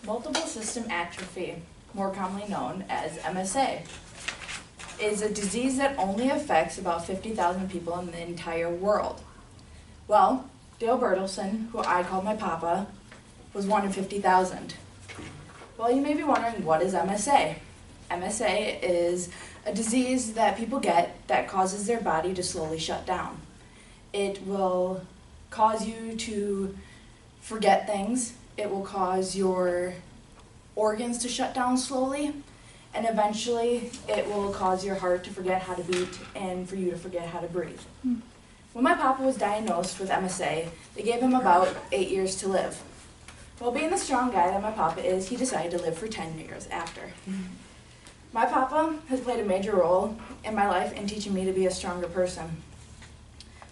Multiple system atrophy, more commonly known as MSA, is a disease that only affects about 50,000 people in the entire world. Well, Dale Bertelson, who I called my papa, was one in 50,000. Well, you may be wondering, what is MSA? MSA is a disease that people get that causes their body to slowly shut down. It will cause you to forget things. It will cause your organs to shut down slowly, and eventually it will cause your heart to forget how to beat and for you to forget how to breathe. When my papa was diagnosed with MSA, they gave him about 8 years to live. Well, being the strong guy that my papa is, he decided to live for 10 years after. My papa has played a major role in my life in teaching me to be a stronger person.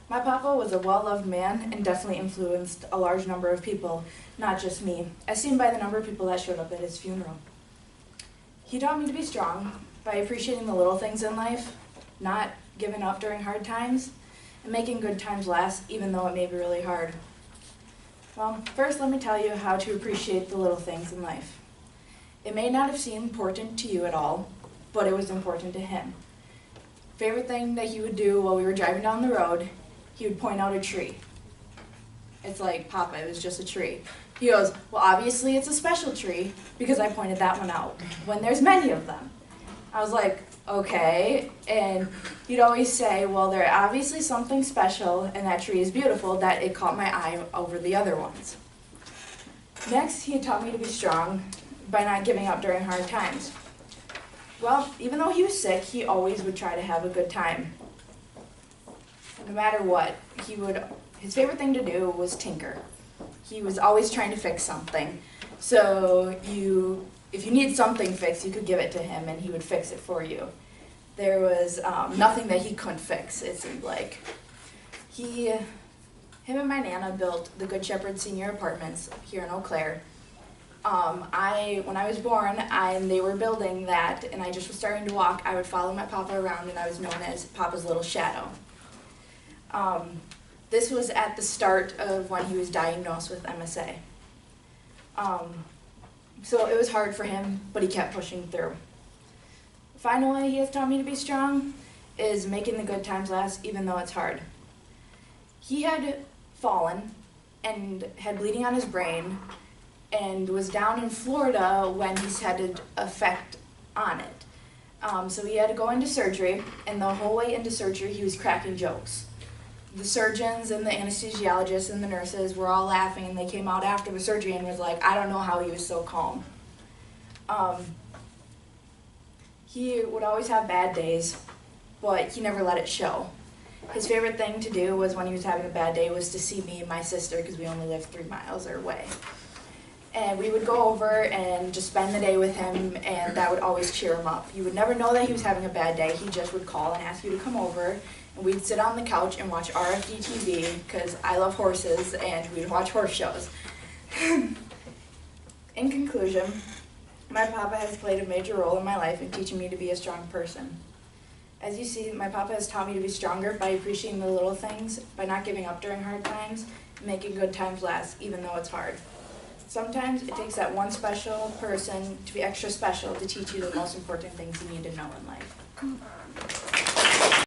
My papa was a well-loved man and definitely influenced a large number of people, not just me, as seen by the number of people that showed up at his funeral. He taught me to be strong by appreciating the little things in life, not giving up during hard times, and making good times last even though it may be really hard. Well, first let me tell you how to appreciate the little things in life. It may not have seemed important to you at all, but it was important to him. Favorite thing that he would do while we were driving down the road, he would point out a tree. It's like, Papa, it was just a tree. He goes, well, obviously it's a special tree because I pointed that one out when there's many of them. I was like, okay. And he'd always say, well, there's obviously something special and that tree is beautiful that it caught my eye over the other ones. Next, he taught me to be strong by not giving up during hard times. Well, even though he was sick, he always would try to have a good time. No matter what, his favorite thing to do was tinker. He was always trying to fix something. So if you need something fixed, you could give it to him and he would fix it for you. There was nothing that he couldn't fix, it seemed like. Him and my Nana built the Good Shepherd Senior Apartments here in Eau Claire. When I was born and they were building that and I just was starting to walk, I would follow my papa around and I was known as Papa's little shadow. This was at the start of when he was diagnosed with MSA. So it was hard for him, but he kept pushing through. Final way he has taught me to be strong is making the good times last even though it's hard. He had fallen and had bleeding on his brain and was down in Florida when he had an effect on it. So he had to go into surgery, and the whole way into surgery he was cracking jokes. The surgeons and the anesthesiologists and the nurses were all laughing, and they came out after the surgery and was like, I don't know how he was so calm. He would always have bad days, but he never let it show. His favorite thing to do was when he was having a bad day was to see me and my sister, because we only lived 3 miles away. And we would go over and just spend the day with him, and that would always cheer him up. You would never know that he was having a bad day. He just would call and ask you to come over, and we'd sit on the couch and watch RFD TV, because I love horses, and we'd watch horse shows. In conclusion, my papa has played a major role in my life in teaching me to be a strong person. As you see, my papa has taught me to be stronger by appreciating the little things, by not giving up during hard times, and making good times last, even though it's hard. Sometimes it takes that one special person to be extra special to teach you the most important things you need to know in life.